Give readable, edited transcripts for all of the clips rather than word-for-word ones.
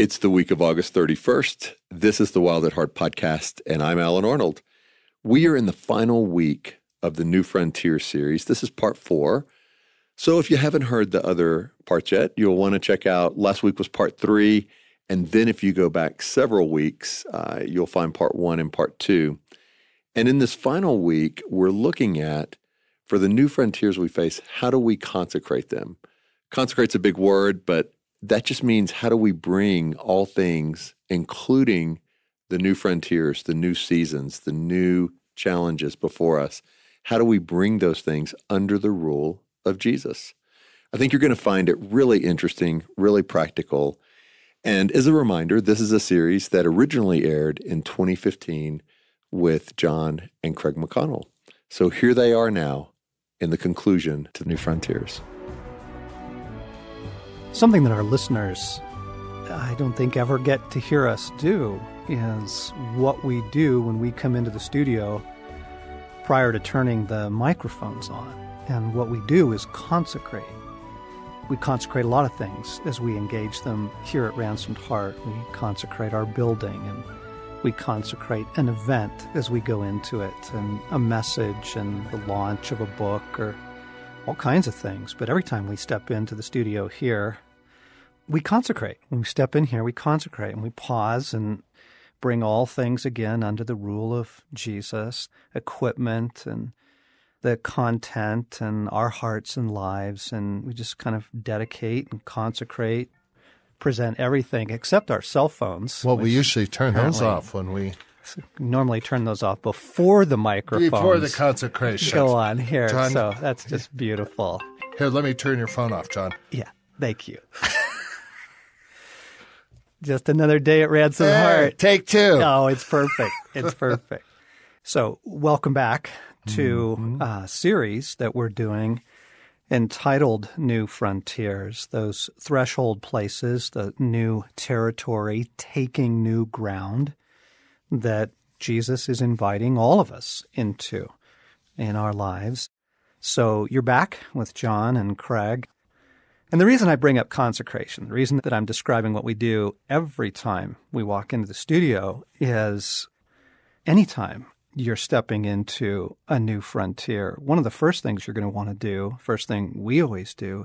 It's the week of August 31st. This is the Wild at Heart podcast, and I'm Alan Arnold. We are in the final week of the New Frontier series. This is part 4. So if you haven't heard the other parts yet, you'll want to check out, last week was part 3, and then if you go back several weeks, you'll find part 1 and part 2. And in this final week, we're looking at, for the new frontiers we face, how do we consecrate them? Consecrate's a big word, but that just means how do we bring all things, including the new frontiers, the new seasons, the new challenges before us, how do we bring those things under the rule of Jesus? I think you're going to find it really interesting, really practical. And as a reminder, this is a series that originally aired in 2015 with John and Craig McConnell. So here they are now in the conclusion to New Frontiers. Something that our listeners, I don't think, ever get to hear us do is what we do when we come into the studio prior to turning the microphones on. And what we do is consecrate. We consecrate a lot of things as we engage them here at Ransomed Heart. We consecrate our building, and we consecrate an event as we go into it, and a message and the launch of a book or all kinds of things. But every time we step into the studio here, we consecrate. When we step in here, we consecrate, and we pause and bring all things again under the rule of Jesus, equipment and the content and our hearts and lives, and we just kind of dedicate and consecrate, present everything except our cell phones. Well, we usually turn those off when we... Normally turn those off before the microphones. Before the consecration. Go on here. John, so that's just beautiful. Here, let me turn your phone off, John. Yeah, thank you. Just another day at Ransomed Heart. Take 2. Oh, it's perfect. It's perfect. So welcome back to a series that we're doing entitled New Frontiers, those threshold places, the new territory, taking new ground that Jesus is inviting all of us into in our lives. So you're back with John and Craig. And the reason I bring up consecration, the reason that I'm describing what we do every time we walk into the studio is anytime you're stepping into a new frontier, one of the first things you're going to want to do, first thing we always do,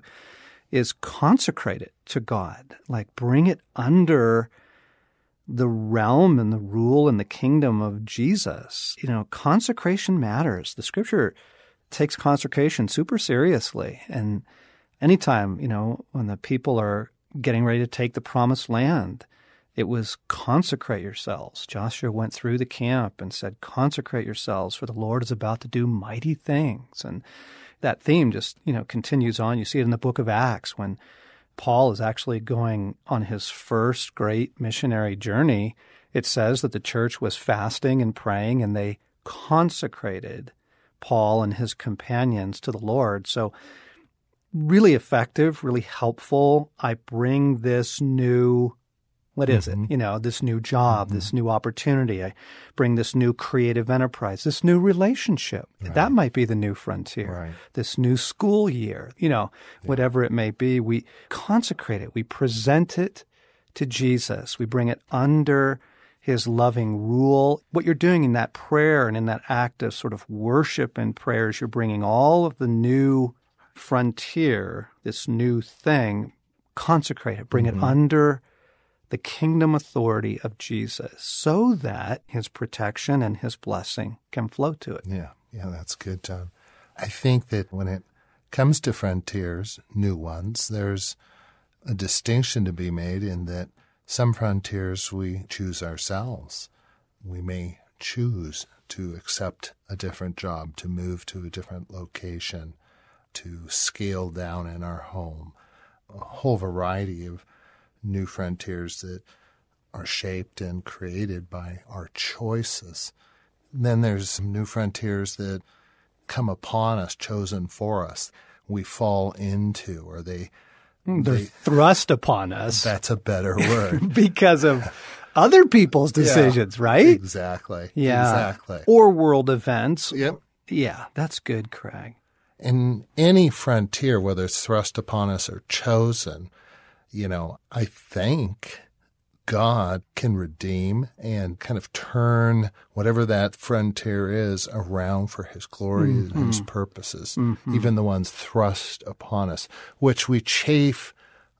is consecrate it to God. Like bring it under the realm and the rule and the kingdom of Jesus. You know, consecration matters. The Scripture takes consecration super seriously. And anytime, you know, when the people are getting ready to take the promised land, it was consecrate yourselves. Joshua went through the camp and said, consecrate yourselves, for the Lord is about to do mighty things. And that theme just, you know, continues on. You see it in the book of Acts when Paul is actually going on his first great missionary journey. It says that the church was fasting and praying, and they consecrated Paul and his companions to the Lord. So really effective, really helpful. I bring this new, what is it? You know, this new job, this new opportunity. I bring this new creative enterprise, this new relationship. Right. That might be the new frontier. Right. This new school year, you know, whatever it may be. We consecrate it. We present it to Jesus. We bring it under his loving rule. What you're doing in that prayer and in that act of sort of worship and prayers, you're bringing all of the new frontier, this new thing, consecrate it, bring it under the kingdom authority of Jesus so that his protection and his blessing can flow to it. Yeah, that's good, John. I think that when it comes to frontiers, new ones, there's a distinction to be made in that some frontiers we choose ourselves. We may choose to accept a different job, to move to a different location, to scale down in our home, a whole variety of new frontiers that are shaped and created by our choices. Then there's some new frontiers that come upon us, chosen for us, we fall into, or they're thrust upon us. That's a better word. Because of other people's decisions, right? Exactly. Yeah. Exactly. Or world events. Yep. Yeah, that's good, Craig. In any frontier, whether it's thrust upon us or chosen, you know, I think God can redeem and kind of turn whatever that frontier is around for his glory and his purposes, even the ones thrust upon us, which we chafe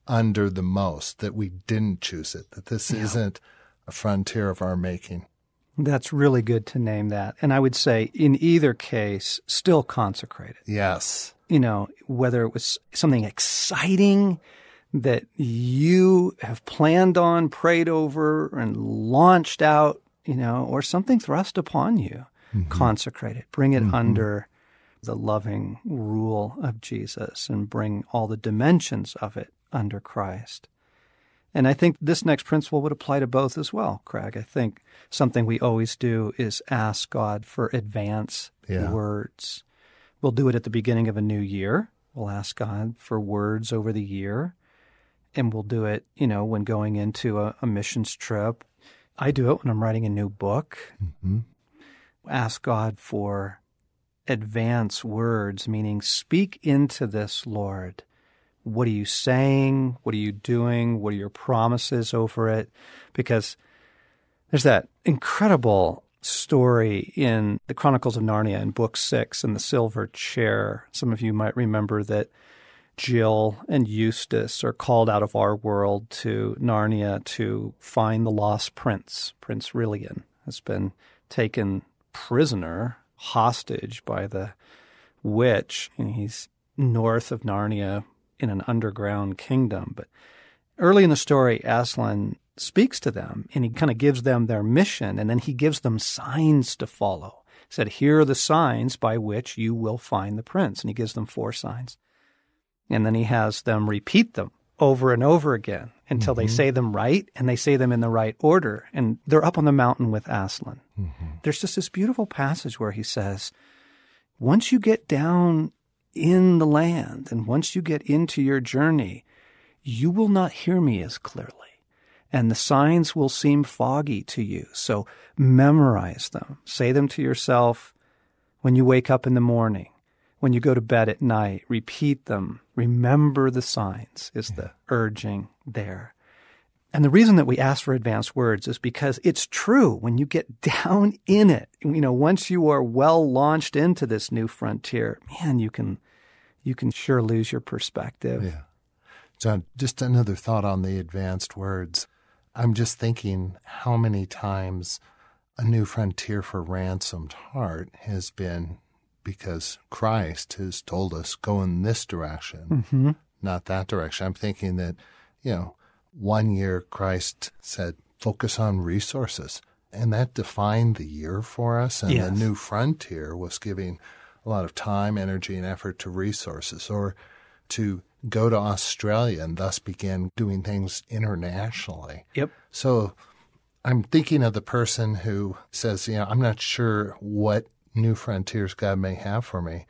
under the most, that we didn't choose it, that this isn't a frontier of our making. That's really good to name that. And I would say in either case, still consecrate it. Yes. Whether it was something exciting that you have planned on, prayed over, and launched out, or something thrust upon you, consecrate it. Bring it under the loving rule of Jesus and bring all the dimensions of it under Christ. And I think this next principle would apply to both as well, Craig. I think something we always do is ask God for advance words. We'll do it at the beginning of a new year. We'll ask God for words over the year. And we'll do it, when going into a missions trip. I do it when I'm writing a new book. Ask God for advance words, meaning speak into this, Lord. What are you saying? What are you doing? What are your promises over it? Because there's that incredible story in the Chronicles of Narnia in Book 6 in the Silver Chair. Some of you might remember that Jill and Eustace are called out of our world to Narnia to find the lost prince. Prince Rilian has been taken prisoner, hostage by the witch, and he's north of Narnia in an underground kingdom. But early in the story, Aslan speaks to them, and he kind of gives them their mission, and then he gives them signs to follow. He said, here are the signs by which you will find the prince, and he gives them 4 signs. And then he has them repeat them over and over again until they say them right, and they say them in the right order. And they're up on the mountain with Aslan. There's just this beautiful passage where he says, once you get down in the land and once you get into your journey, you will not hear me as clearly. And the signs will seem foggy to you. So memorize them. Say them to yourself when you wake up in the morning. When you go to bed at night, repeat them. Remember the signs is the urging there. And the reason that we ask for advanced words is because it's true. When you get down in it, once you are well launched into this new frontier, man, you can sure lose your perspective. Yeah. John, just another thought on the advanced words. I'm just thinking how many times a new frontier for ransomed heart has been because Christ has told us, go in this direction, not that direction. I'm thinking that, one year Christ said, focus on resources. And that defined the year for us. And the new frontier was giving a lot of time, energy, and effort to resources, or to go to Australia and thus begin doing things internationally. Yep. So I'm thinking of the person who says, I'm not sure what new frontiers God may have for me.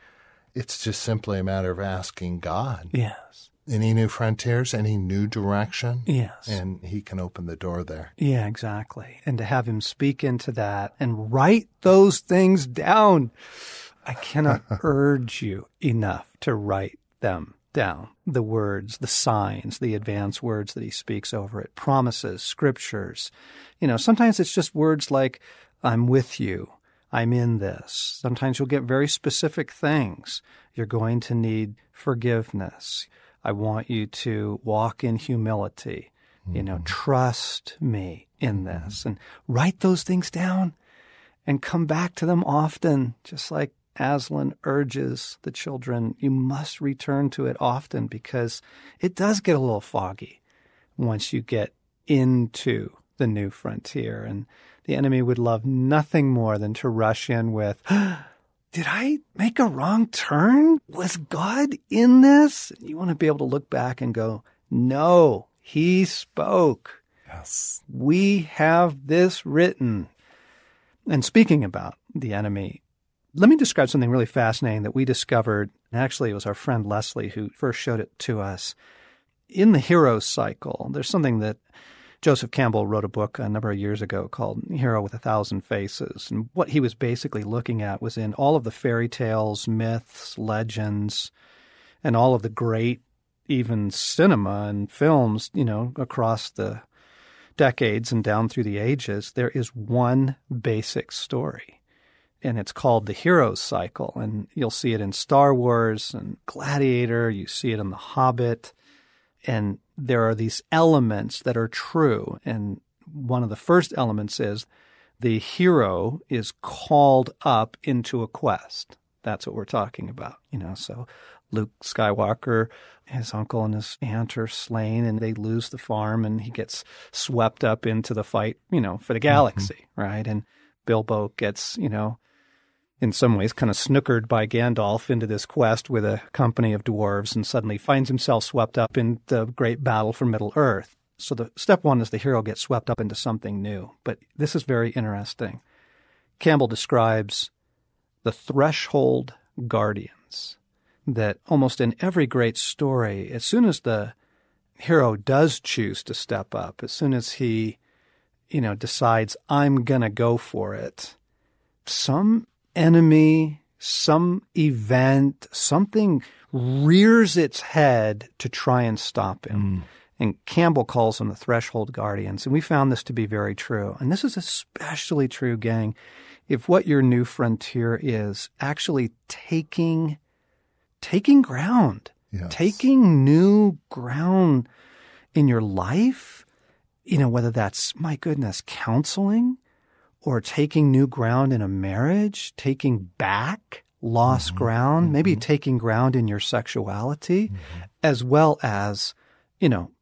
It's just simply a matter of asking God. Yes. Any new frontiers, any new direction? Yes. And he can open the door there. Yeah, exactly. And to have him speak into that and write those things down. I cannot urge you enough to write them down. The words, the signs, the advanced words that he speaks over it, promises, scriptures. Sometimes it's just words like, I'm with you. I'm in this. Sometimes you'll get very specific things. You're going to need forgiveness. I want you to walk in humility. Trust me in this. And write those things down and come back to them often, just like Aslan urges the children. You must return to it often because it does get a little foggy once you get into the new frontier. And the enemy would love nothing more than to rush in with, did I make a wrong turn? Was God in this? And you want to be able to look back and go, no, he spoke. Yes. We have this written. And speaking about the enemy, let me describe something really fascinating that we discovered. Actually, it was our friend Leslie who first showed it to us. In the hero cycle, there's something that Joseph Campbell wrote a book a number of years ago called Hero with a Thousand Faces. And what he was basically looking at was in all of the fairy tales, myths, legends, and all of the great, even cinema and films, across the decades and down through the ages, there is one basic story. And it's called the hero's cycle. And you'll see it in Star Wars and Gladiator. You see it in The Hobbit. And there are these elements that are true. And one of the first elements is the hero is called up into a quest. That's what we're talking about. So Luke Skywalker, his uncle and his aunt are slain, and they lose the farm, and he gets swept up into the fight, for the galaxy, right? And Bilbo gets, in some ways kind of snookered by Gandalf into this quest with a company of dwarves, and suddenly finds himself swept up in the great battle for Middle-earth. So the step one is the hero gets swept up into something new. But this is very interesting. Campbell describes the threshold guardians, that almost in every great story, as soon as the hero does choose to step up, as soon as he, decides, I'm going to go for it, some enemy, some event, something rears its head to try and stop him. And Campbell calls them the threshold guardians. And we found this to be very true. And this is especially true, gang, if what your new frontier is actually taking ground, taking new ground in your life, whether that's, my goodness, counseling, or taking new ground in a marriage, taking back lost ground, maybe taking ground in your sexuality, as well as,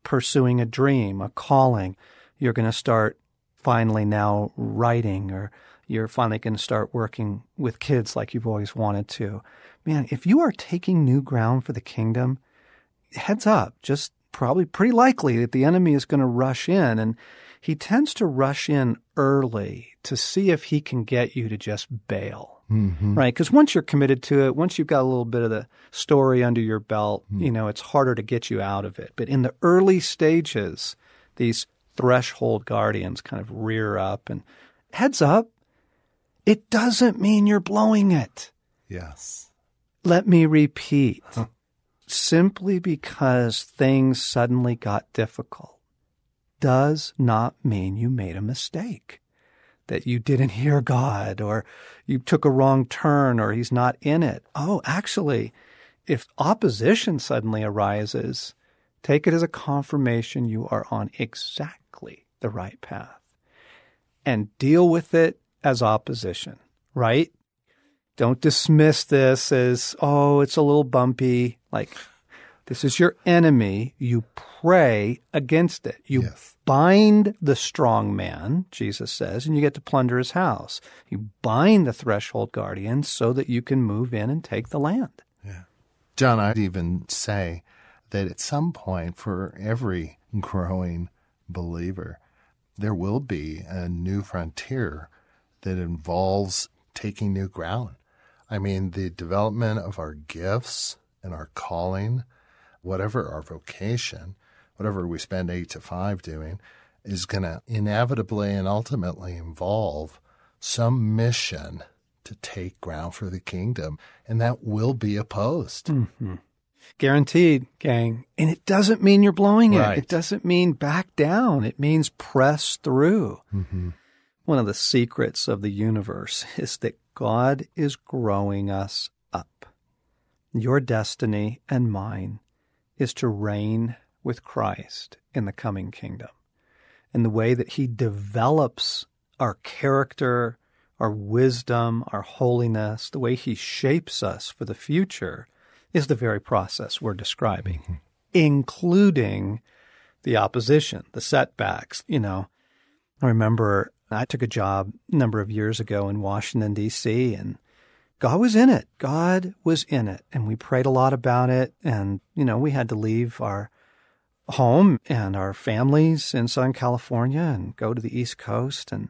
pursuing a dream, a calling. You're going to start finally now writing, or you're finally going to start working with kids like you've always wanted to. Man, if you are taking new ground for the kingdom, heads up, just probably pretty likely that the enemy is going to rush in. And he tends to rush in early to see if he can get you to just bail. Right? Because once you're committed to it, once you've got a little bit of the story under your belt, it's harder to get you out of it. But in the early stages, these threshold guardians kind of rear up. And heads up, it doesn't mean you're blowing it. Yes. Let me repeat. Simply because things suddenly got difficult does not mean you made a mistake, that you didn't hear God, or you took a wrong turn, or he's not in it. Oh, actually, if opposition suddenly arises, take it as a confirmation you are on exactly the right path, and deal with it as opposition, right? Don't dismiss this as, oh, it's a little bumpy. Like, this is your enemy. You pray against it. You bind the strong man, Jesus says, and you get to plunder his house. You bind the threshold guardians so that you can move in and take the land. Yeah. John, I'd even say that at some point for every growing believer, there will be a new frontier that involves taking new ground. I mean, the development of our gifts and our calling, whatever our vocation, whatever we spend 8 to 5 doing, is going to inevitably and ultimately involve some mission to take ground for the kingdom, and that will be opposed. Guaranteed, gang. And it doesn't mean you're blowing it. Right. It doesn't mean back down. It means press through. One of the secrets of the universe is that God is growing us up. Your destiny and mine is to reign with Christ in the coming kingdom. And the way that he develops our character, our wisdom, our holiness, the way he shapes us for the future is the very process we're describing, including the opposition, the setbacks. I remember I took a job a number of years ago in Washington, D.C., and God was in it. God was in it. And we prayed a lot about it. And, we had to leave our home and our families in Southern California and go to the East Coast. And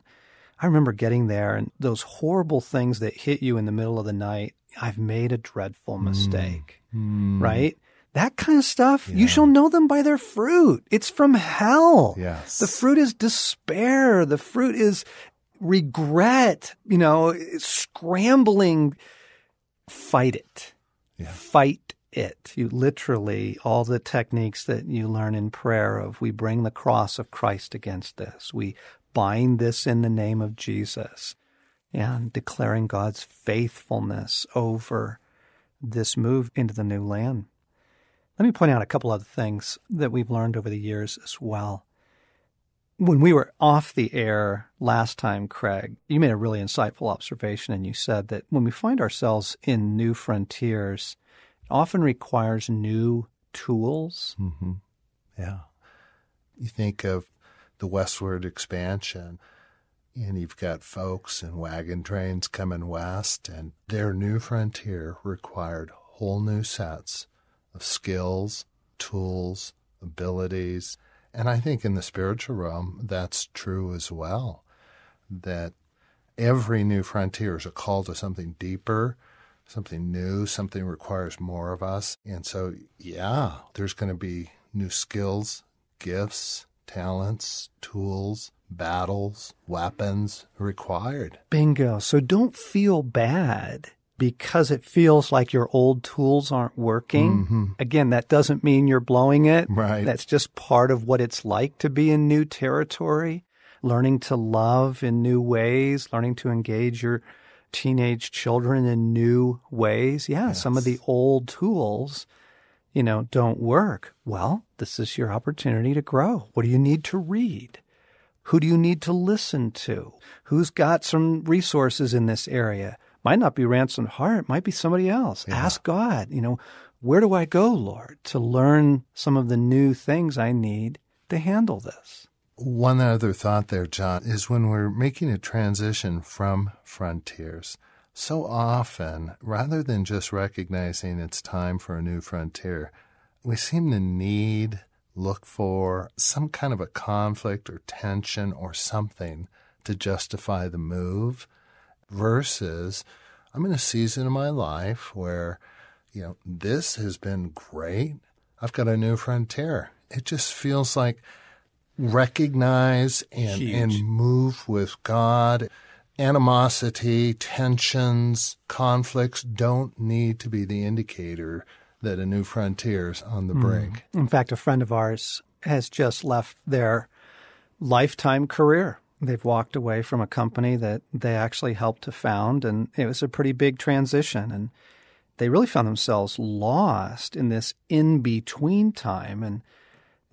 I remember getting there and those horrible things that hit you in the middle of the night. I've made a dreadful mistake, right? That kind of stuff, you shall know them by their fruit. It's from hell. Yes. The fruit is despair. The fruit is regret, scrambling. Fight it. Yeah. Fight it. You literally, all the techniques that you learn in prayer of, we bring the cross of Christ against this. We bind this in the name of Jesus, and declaring God's faithfulness over this move into the new land. Let me point out a couple other things that we've learned over the years as well. When we were off the air last time, Craig, you made a really insightful observation, and you said that when we find ourselves in new frontiers, it often requires new tools. Mm-hmm. Yeah. You think of the westward expansion, and you've got folks and wagon trains coming west, and their new frontier required whole new sets of skills, tools, abilities. And I think in the spiritual realm, that's true as well, that every new frontier is a call to something deeper, something new, something requires more of us. And so, yeah, there's going to be new skills, gifts, talents, tools, battles, weapons required. Bingo. So don't feel bad because it feels like your old tools aren't working. Mm-hmm. Again, that doesn't mean you're blowing it. Right. That's just part of what it's like to be in new territory, learning to love in new ways, learning to engage your teenage children in new ways. Yeah, Yes. Some of the old tools, don't work. Well, this is your opportunity to grow. What do you need to read? Who do you need to listen to? Who's got some resources in this area? Might not be Ransomed Heart. Might be somebody else. Yeah. Ask God, where do I go, Lord, to learn some of the new things I need to handle this? One other thought there, John, is when we're making a transition from frontiers, so often, rather than just recognizing it's time for a new frontier, we seem to look for some kind of a conflict or tension or something to justify the move, versus I'm in a season of my life where, this has been great. I've got a new frontier. It just feels like recognize and move with God. Animosity, tensions, conflicts don't need to be the indicator that a new frontier's on the brink. In fact, a friend of ours has just left their lifetime career. They've walked away from a company that they actually helped to found, and it was a pretty big transition. And they really found themselves lost in this in-between time. And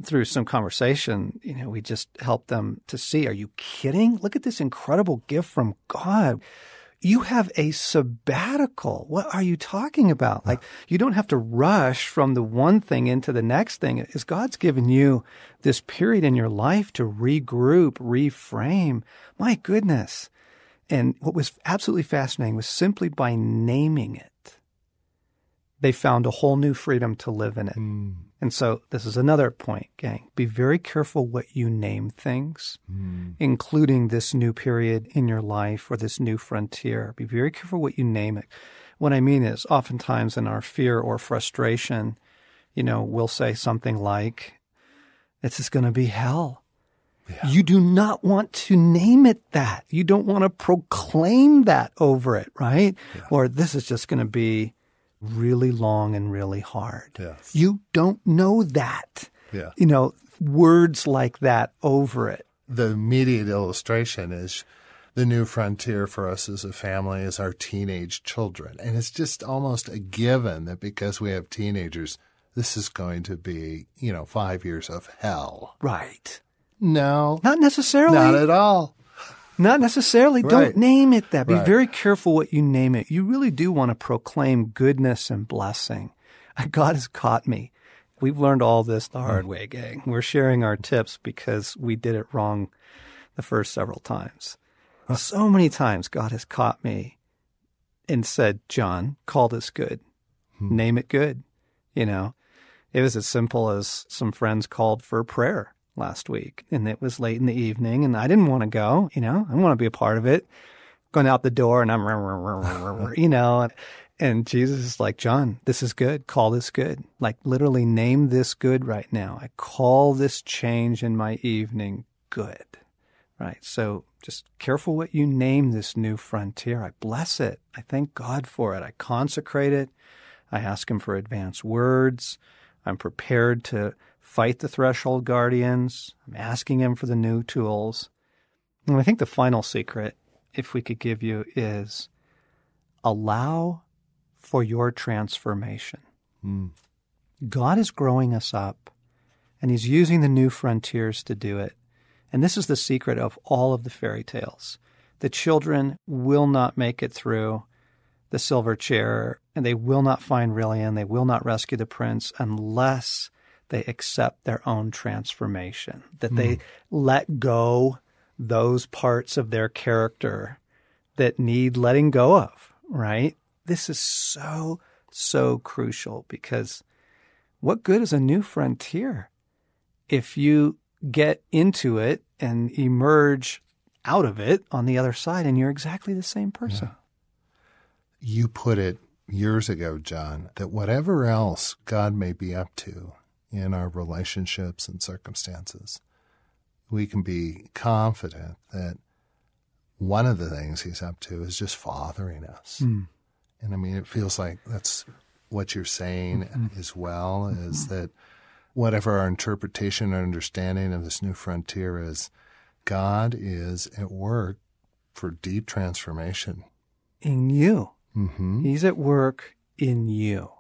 through some conversation, we just helped them to see, are you kidding? Look at this incredible gift from God. You have a sabbatical. What are you talking about? Like, you don't have to rush from the one thing into the next thing. Is God's given you this period in your life to regroup, reframe? My goodness. And what was absolutely fascinating was simply by naming it, they found a whole new freedom to live in it. And so this is another point, gang. Be very careful what you name things, including this new period in your life or this new frontier. Be very careful what you name it. What I mean is, oftentimes in our fear or frustration, we'll say something like, this is going to be hell. Yeah. You do not want to name it that. You don't want to proclaim that over it, right? Yeah. Or this is just going to be really long and really hard. Yes. You don't know that. Yeah. Words like that over it. The immediate illustration is the new frontier for us as a family is our teenage children. And it's just almost a given that because we have teenagers, this is going to be, 5 years of hell. Right. No. Not necessarily. Not at all. Not necessarily. Right. Don't name it that. Be Right. very careful what you name it. You really do want to proclaim goodness and blessing. God has caught me. We've learned all this the hard way, gang. We're sharing our tips because we did it wrong the first several times. So many times God has caught me and said, John, call this good. Name it good. It was as simple as some friends called for prayer last week, and it was late in the evening, and I didn't want to go, I want to be a part of it. Going out the door, and I'm, and Jesus is like, John, this is good. Call this good. Like, literally name this good right now. I call this change in my evening good, right? So just careful what you name this new frontier. I bless it. I thank God for it. I consecrate it. I ask him for advanced words. I'm prepared to fight the threshold guardians. I'm asking him for the new tools. And I think the final secret, if we could give you, is allow for your transformation. God is growing us up, and he's using the new frontiers to do it. And this is the secret of all of the fairy tales. The children will not make it through the silver chair, and they will not find Rillian, they will not rescue the prince unless they accept their own transformation, that they let go those parts of their character that need letting go of, right? This is so, so crucial, because what good is a new frontier if you get into it and emerge out of it on the other side and you're exactly the same person? Yeah. You put it years ago, John, that whatever else God may be up to in our relationships and circumstances, we can be confident that one of the things he's up to is just fathering us. And I mean, it feels like that's what you're saying as well, is that whatever our interpretation or understanding of this new frontier is, God is at work for deep transformation. In you. He's at work in you.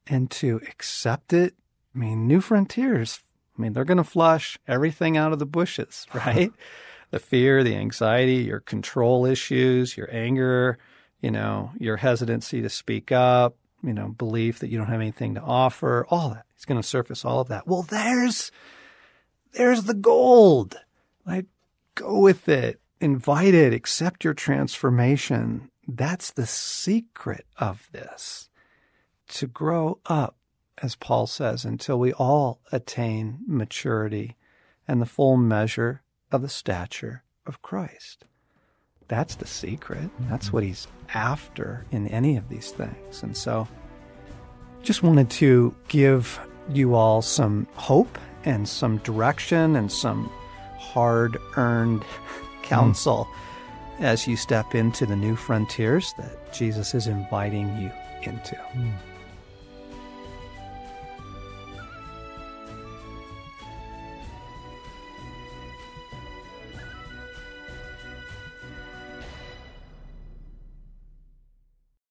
And to accept it, I mean, new frontiers, I mean, they're going to flush everything out of the bushes, right? The fear, the anxiety, your control issues, your anger, your hesitancy to speak up, belief that you don't have anything to offer, all that. He's going to surface all of that. Well, there's the gold. Like, go with it, invite it, accept your transformation. That's the secret of this. To grow up, as Paul says, until we all attain maturity and the full measure of the stature of Christ. That's the secret. That's what he's after in any of these things. And so just wanted to give you all some hope and some direction and some hard-earned counsel as you step into the new frontiers that Jesus is inviting you into.